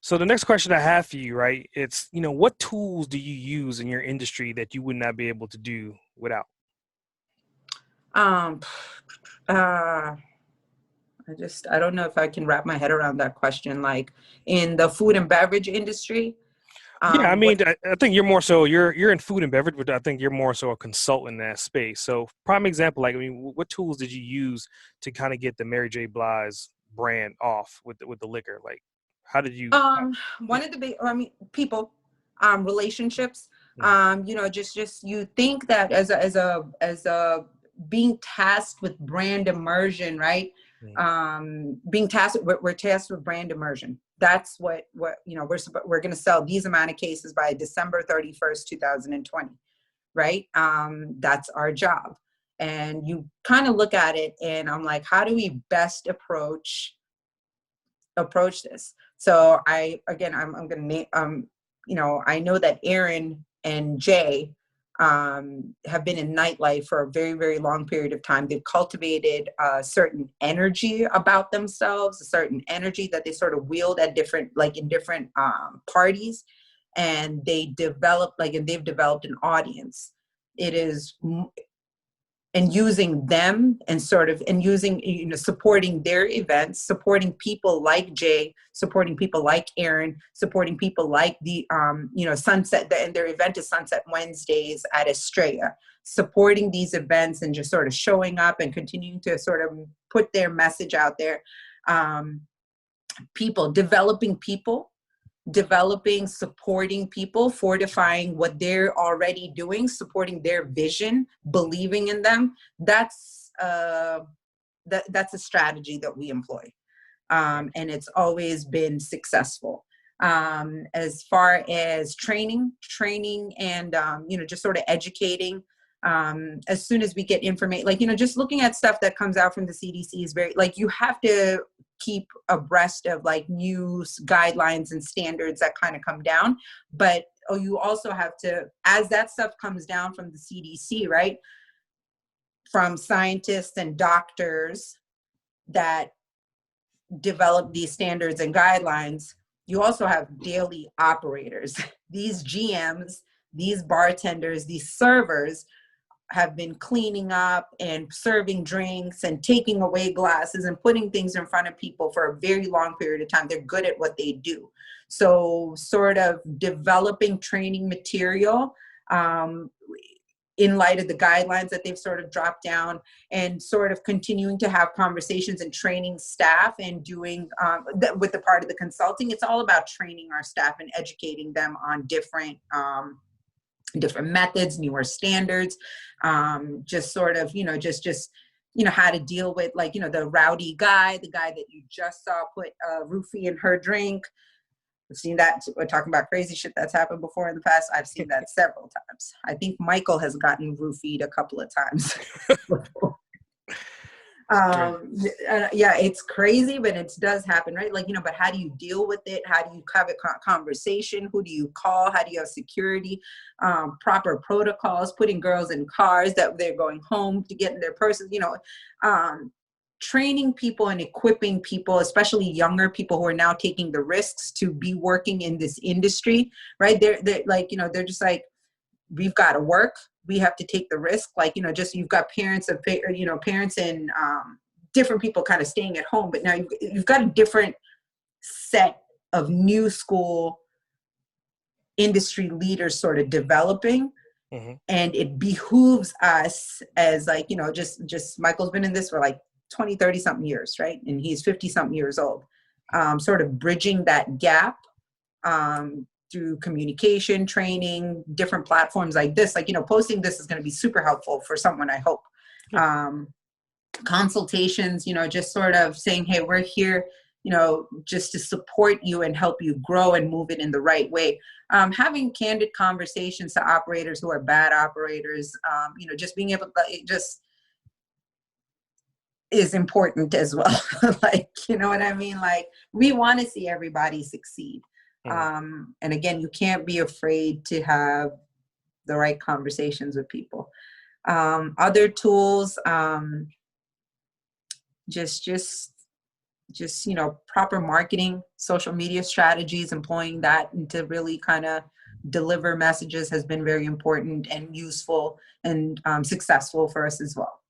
So the next question I have for you, right? It's, what tools do you use in your industry that you would not be able to do without? Um, uh, I don't know if I can wrap my head around that question. Like in the food and beverage industry, Yeah, I what mean, I think you're more so you're in food and beverage, but I think you're more so a consultant in that space. So, prime example, like, I mean, what tools did you use to kind of get the Mary J. Blige brand off with the liquor? Like, how did you? one of the big, I mean, people, relationships, Mm, just you think that as a being tasked with brand immersion, right? mm, Being tasked, we're tasked with brand immersion. That's what we're going to sell these amount of cases by December 31st, 2020, right? That's our job. And you kind of look at it and I'm like, how do we best approach this? So I'm going to name, I know that Aaron and Jay have been in nightlife for a very, very long period of time. They've cultivated a certain energy about themselves, a certain energy that they sort of wield at in different parties. And they've developed an audience. It is and using them and using, supporting their events, supporting people like Jay, supporting people like Aaron, supporting people like the, Sunset, and their event is Sunset Wednesdays at Estrella, supporting these events and just sort of showing up and continuing to sort of put their message out there. Developing, supporting people, fortifying what they're already doing, supporting their vision, believing in them. That's a strategy that we employ, and it's always been successful. As far as training, and just sort of educating. As soon as we get information, just looking at stuff that comes out from the CDC is very, you have to keep abreast of news guidelines and standards that kind of come down. But you also have to, as that stuff comes down from the CDC, right, from scientists and doctors that develop these standards and guidelines, you also have daily operators. These GMs, these bartenders, these servers have been cleaning up and serving drinks and taking away glasses and putting things in front of people for a very long period of time. They're good at what they do. So sort of developing training material in light of the guidelines that they've sort of dropped down, and sort of continuing to have conversations and training staff and doing with the part of the consulting. It's all about training our staff and educating them on different methods, newer standards, just sort of, how to deal with the rowdy guy, the guy that you just saw put a roofie in her drink. We've seen that. We're talking about crazy shit that's happened before in the past. I've seen that several times. I think Michael has gotten roofied a couple of times before. Yeah, it's crazy, but it does happen, right? But how do you deal with it? How do you have a conversation? Who do you call? How do you have security? Proper protocols, putting girls in cars that they're going home to get in their purses, training people and equipping people, especially younger people who are now taking the risks to be working in this industry, right? They're they're just like, we've got to work. We have to take the risk. You've got parents and different people kind of staying at home, but now you've got a different set of new school industry leaders sort of developing. Mm-hmm. And it behooves us as just Michael's been in this for 20, 30 something years, right? And he's 50 something years old. Sort of bridging that gap, through communication, training, different platforms like this, posting this is going to be super helpful for someone, I hope. Consultations, just sort of saying, hey, we're here, just to support you and help you grow and move it in the right way. Having candid conversations to operators who are bad operators, just being able to is important as well. You know what I mean? We want to see everybody succeed. And again, you can't be afraid to have the right conversations with people. Other tools, just just, proper marketing, social media strategies, employing that and to really kind of deliver messages has been very important and useful and successful for us as well.